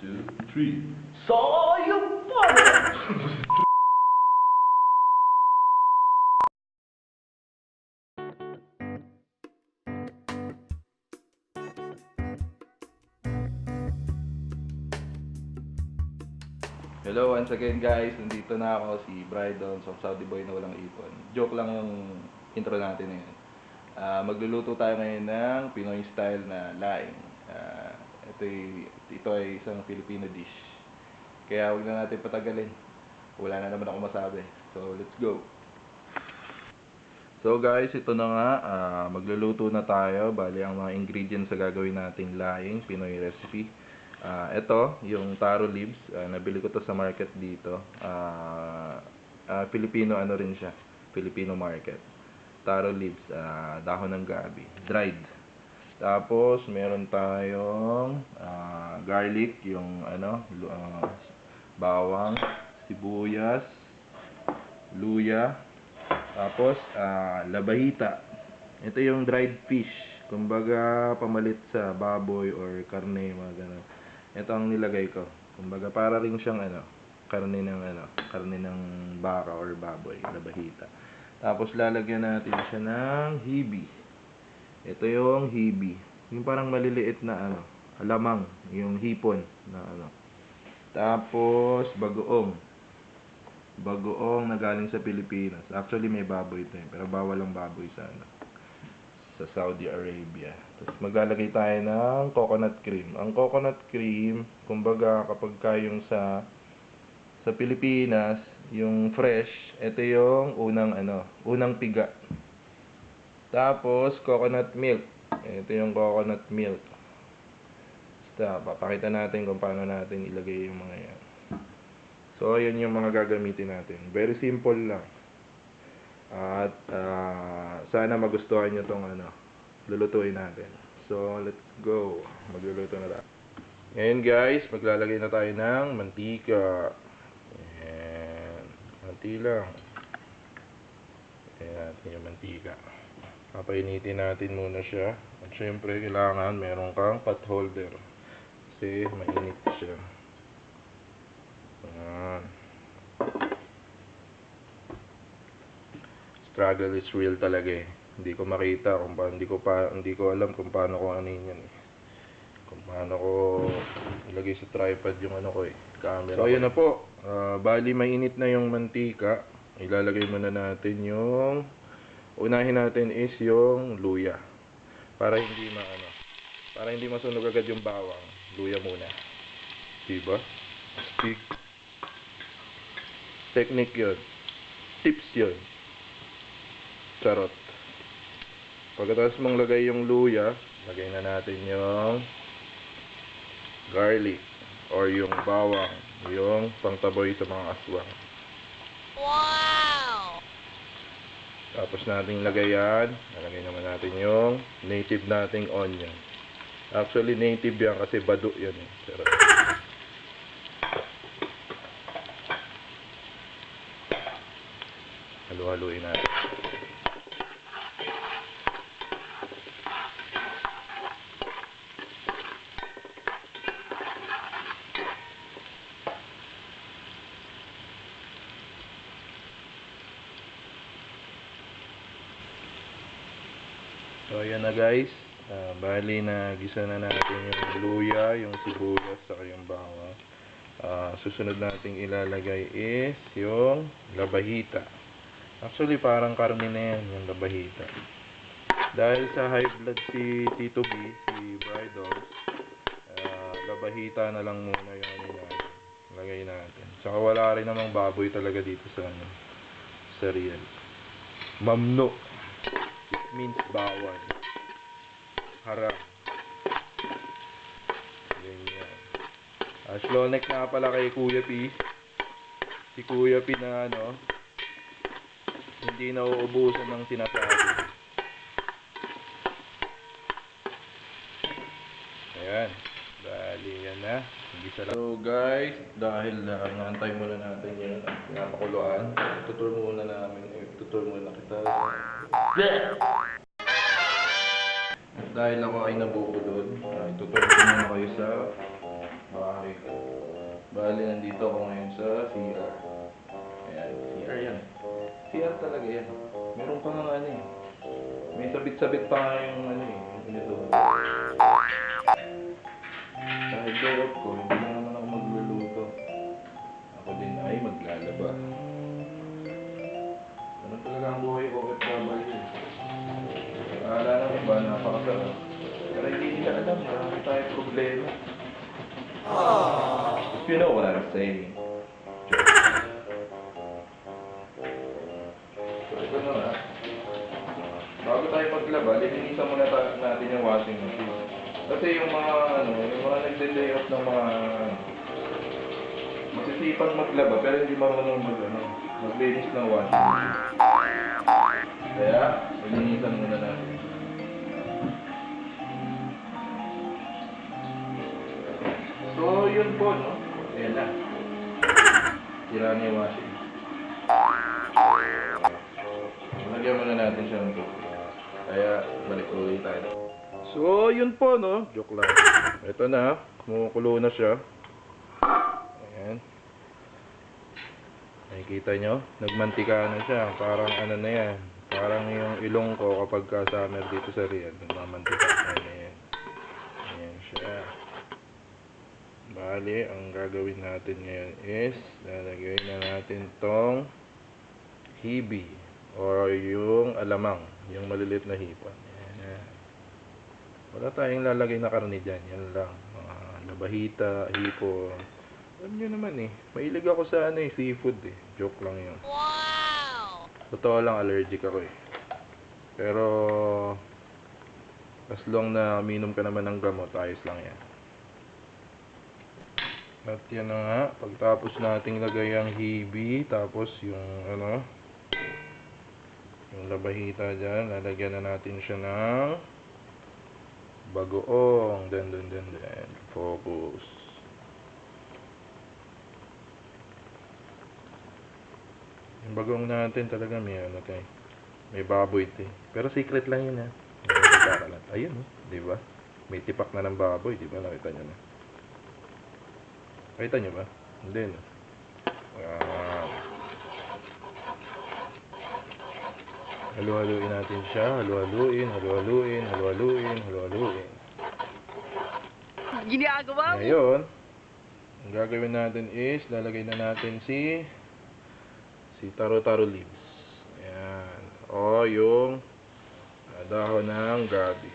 2, 3. Sayang pa! Hello once again guys, nandito na ako si Brydon, so Saudi boy na walang ipon. Joke lang yung intro natin ngayon. Magluluto tayo ngayon ng Pinoy style na laing. Ito ay isang Filipino dish. Kaya huwag na natin patagalin. Wala na naman ako masabi. So let's go! So guys, ito na nga, magluluto na tayo. Bali ang mga ingredients sa gagawin nating laing Pinoy recipe. Ito, yung taro leaves, nabili ko to sa market dito. Filipino ano rin siya, Filipino market. Taro leaves, dahon ng gabi, dried. Tapos meron tayong garlic, yung bawang, sibuyas, luya. Tapos labahita. Ito yung dried fish. Kumbaga pamalit sa baboy or karne, mga ganun. Ito ang nilagay ko. Kumbaga para rin siyang karne ng baka or baboy, labahita. Tapos lalagyan natin siya ng hibi. Ito yung hibi. Yung parang maliliit na alamang, yung hipon na Tapos bagoong. Bagoong na galing sa Pilipinas. Actually may baboy ito, pero bawal ang baboy sa Saudi Arabia. Tapos maglalagay tayo ng coconut cream. Ang coconut cream, kumbaga kapag kayong sa Pilipinas, yung fresh, ito yung unang piga. Tapos coconut milk. Ito yung coconut milk. Basta papakita natin kung paano natin ilagay yung mga yan. So ayun yung mga gagamitin natin. Very simple lang. At sana magustuhan nyo itong lulutuin natin. So let's go. Magluluto na tayo. Ngayon guys, maglalagay na tayo ng mantika. Ayan. Manti lang. Ayan natin yung mantika. Papainitin natin muna siya. At syempre kailangan meron kang pot holder. Kasi mainit siya. Ayan. Struggle is real talaga eh. Hindi ko makita kung paano, hindi ko alam kung paano ko yan eh. Kung paano ko ilagay sa tripod yung camera. So ayun na po. Bali mainit na yung mantika. Ilalagay muna natin yung unahin natin is yung luya. Para hindi masunog agad yung bawang. Luya muna. Diba? Stick. Technique 'yun. Tips 'yun. Charot. Pagkatapos mong lagay yung luya, lagay na natin yung garlic or yung bawang, yung pangtaboy sa mga aswang. Wow! Tapos natin lagay yan. Lagay naman natin yung native nating onion. Actually native yan kasi bado yan eh. Charot. Halu-haluin natin. So ayan na guys, bali na gisa na natin yung luya, yung sibuyas, saka yung bawang. Susunod nating ilalagay is yung labahita. Actually parang karne na yan, yung labahita. Dahil sa high blood si Tito B, si Brydon, labahita na lang muna yung lagay natin. Saka wala rin namang baboy talaga dito sa real. Mamno. It means bawal. Haram. Ganyan. Shlonek na pala kay Kuya P. Si Kuya P na hindi nauubusan ng sinasabi. Ayan. Bali yan na. So guys, dahil naantay muna natin yung pinapakuluan, tutur muna kita. Dahil ako ay nabubulod, tutur ko muna kayo sa bahay ko. Bali, nandito ako ngayon sa CR. Ayan, CR yan. CR talaga yan. Meron pa nga ano eh. May sabit-sabit pa nga yung ano eh. Yung ito. Dahil day off ko, hindi na naman ako magluluto. Ako din ay maglalaba. Ano talaga ang buhay ko at OFW. Akala namin ba napakasarap. Pero hindi nila alam, marami tayong problema. If you know what I'm saying. So ito na nga. Bago tayo maglaba, linisan muna natin yung washing machine. Kasi yung mga nagde-day off ng mga masisipag maglaba pero hindi marunong maglinis ng washing machine. Kaya, linisan muna natin. So, yun po, no? Ayan na. Sira na yung washing. Lagyan muna natin siya ng tubig. Kaya, balik ulit tayo. So, yun po, no? Joke lang. Ito na. Kumukulo na siya. Ayan. Nakikita nyo? Nagmantika na siya. Parang ano na yan. Parang yung ilong ko kapag summer dito sa Riyadh. Nagmamantika. Ayan. Ayan siya. Bali, ang gagawin natin ngayon is lalagay na natin tong hibi or yung alamang, yung maliliit na hipa. Ayan. Wala tayong lalagay na karne dyan. Yan lang. Labahita, hipo. Alam nyo naman eh. Mahilig ako sa seafood eh. Joke lang yun. Wow! Totoo lang, allergic ako eh. Pero as long na minom ka naman ng gamot, ayos lang yan. At yan na nga, pagtapos nating lagay ang hibi, tapos yung yung labahita dyan, lalagyan na natin siya ng bagoong. Den. Focus. Yung bagoong natin talaga may baboy ito eh. Pero secret lang yun ha. Ayun oh, di ba? May tipak na ng baboy, di ba? Nakita nyo na. Nakita nyo ba? Hindi no. Wow. Halu-haluin natin siya. Halu-haluin. Ginagawa mo? Ngayon, ang gagawin natin is lalagay na natin si taro leaves. Ayan. O yung dahon ng gabi.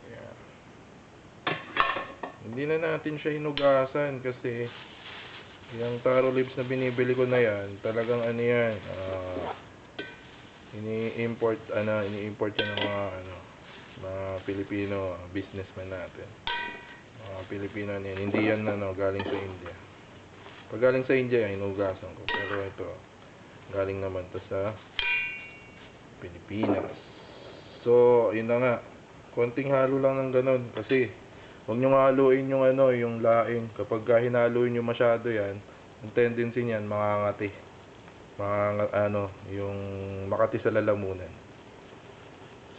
Ayan. Hindi na natin siya hinugasan kasi yung taro leaves na binibili ko na yan, talagang yan, ini-import yan ng mga Pilipino businessman natin. Mga Pilipino yan, hindi yan galing sa India. Pag galing sa India, hinugasan ko. Pero ito, galing naman to sa Pilipinas. So, yun na nga. Konting halo lang ng ganun. Kasi, huwag nyo haluin yung yung laing. Kapag hinaluin nyo masyado yan, ang tendency niyan, makangati. Yung makati sa lalamunan.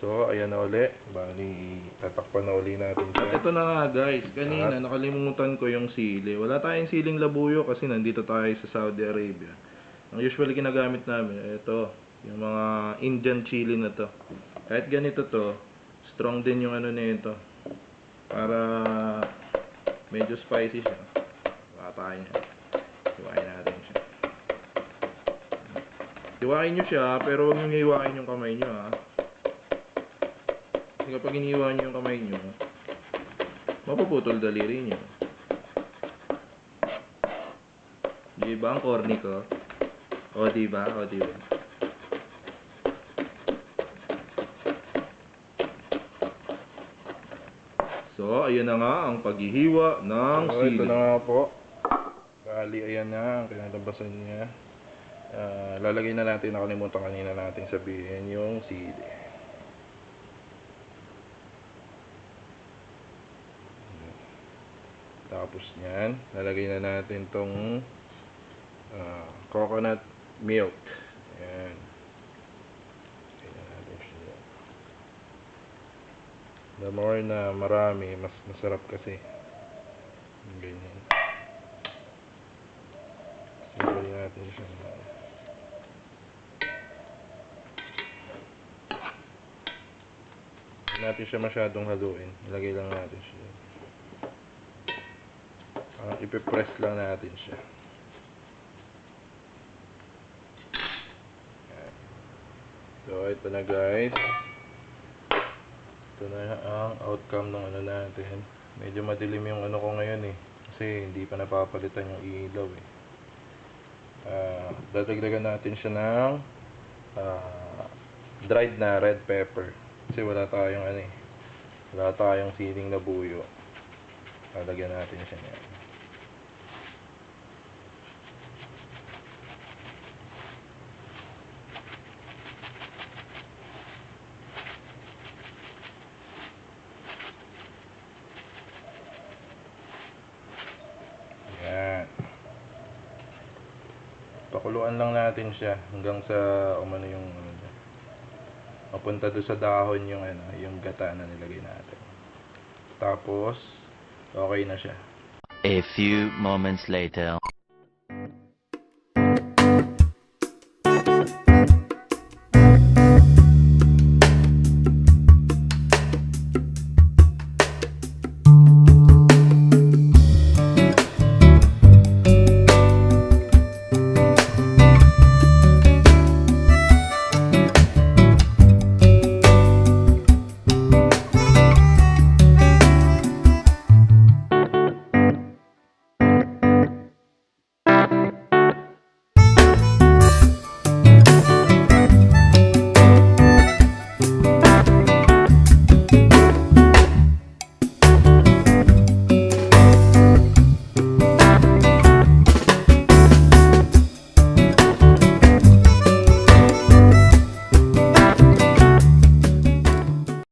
So, ayan na uli. Bali, tatakpan na uli natin siya. At ito na nga guys. Kanina, nakalimutan ko yung sili. Wala tayong siling labuyo kasi nandito tayo sa Saudi Arabia. Ang usually ginagamit namin, ito. Yung mga Indian chili na to. Kahit ganito to, strong din yung nito. Para medyo spicy siya. Patayin niya. Hiwain natin siya. Hiwain nyo siya, pero huwag nyo hiwain yung kamay nyo ha. Kasi kapag hiniwa nyo yung kamay nyo, mapuputol daliri nyo. Diba ang corny ko? O diba? So, ayan na nga ang paghihiwa ng sili. Ito na nga po. Bali, ayan na ang kinalabasan niya. Lalagay na natin, nakalimutan kanina natin sabihin yung sili. Tapos niyan, lalagay na natin tong coconut milk. Ayan. Lagay na natin siya. The more na marami, mas masarap kasi. Ganyan. natin siya. Hindi natin siya masyadong haluin. Ilagay lang natin siya. Ipipress lang natin siya. So, ito na guys. Ito na ang outcome ng ano natin. Medyo madilim yung ano ko ngayon eh. Kasi hindi pa napapalitan yung ilaw eh. Dadagdagan natin siya ng dried na red pepper. Kasi wala tayong ano eh. Wala tayong siling na buyo. Lalagyan natin siya niyan. Yan. Pakuluan lang natin siya hanggang sa umano yung ano niya. Mapunta doon sa dahon yung ano, yung gata na nilagay natin. Tapos okay na siya. A few moments later.